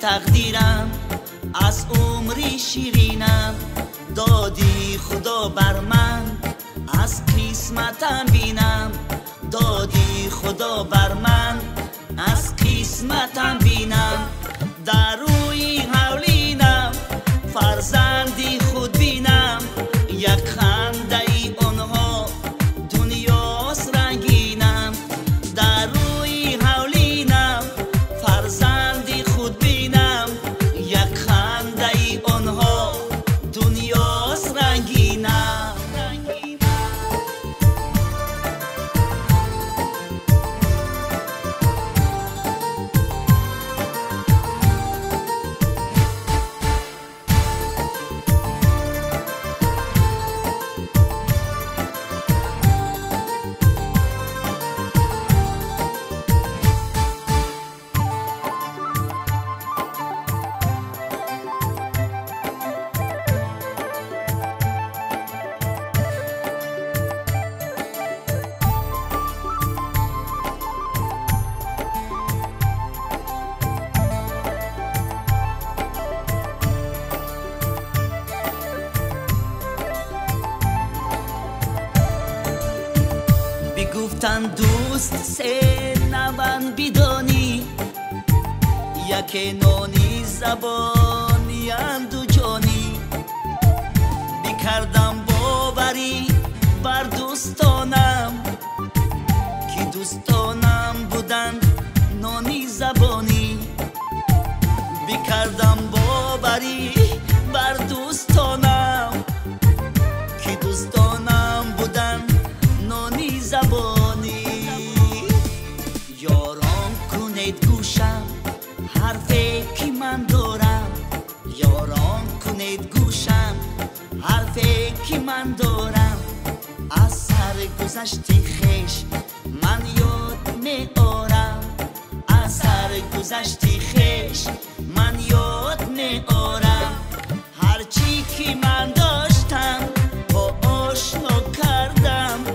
تقدیرم از عمری شیرینم دادی خدا بر من از قسمتم بینم دادی خدا بر من از قسمتم بینم در روی حولینم فرزندی خود بینم یک خنده ای آنها دنیاست رنگینم در روی حولینم فرزندی خود بینم یک خنده ای آنها دنیاست رنگینم گفتن دوست سه نوان بدانی یک نانی زبانی اندو جانی بکردم باوری بر دوستانم که دوستانم بودن نانی زبانی بکردم باوری بر دوستانم که دوستانم بودن نانی زبانی یاران کنید گوشم حرفی که من دارم یاران کنید گوشم حرفی که من دارم از سر گذشتی خیش من یاد می آرم از سر گذشتی خیش من یاد می آرم هرچی که من داشتم با آشنا کردم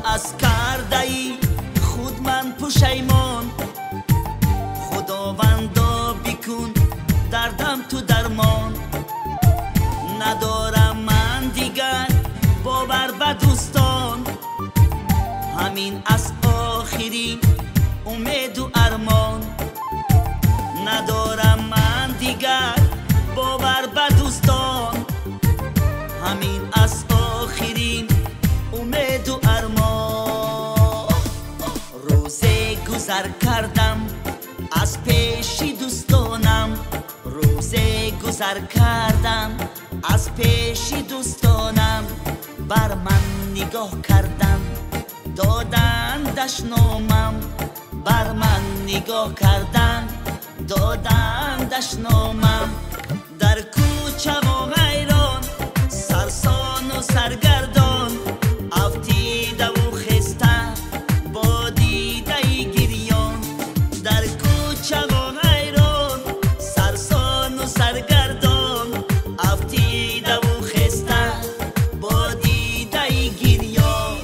از کرده‌ای خود من پشیمان خداوندا بکن دردم تو درمان ندارم من دیگر باور به دوستان همین از آخرین امید و ارمان ندارم من دیگر باور به دوستان همین از آخرین امید و ارمان روزه گذر کردم از پیش دوستانم روزه گذر کردم از پیش دوستانم بر من نگاه کردم دادندش نامم بر من نگاه کردن دادندش نامم در کوچه و غیران سرسان و سرگردان افتیده و خسته با دیده گریان در کوچه و غیران سرسان و سرگردان افتیده و خسته با دیده گریان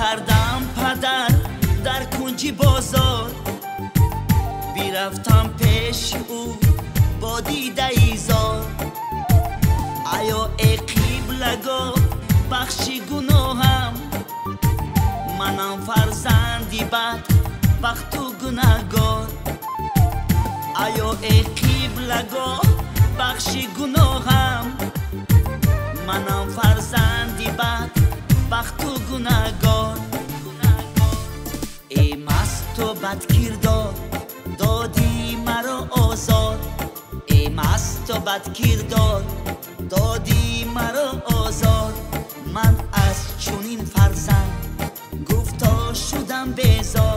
کردم پدر در کنج بازار، بیرفتم پیش او با دیده ایزار. آیا ای قبلگاه بخشی گناهم، منم فرزندی بد بخت و گناهگار. آیا ای قبلگاه بخشی گناهم، منم فرزندی بد بخت و گناهگار. ای مست و بد کردار دادی مرا آزار، ای مست و بد کردار دادی مرا آزار. من از چنین فرزند گفتا شدم بیزار.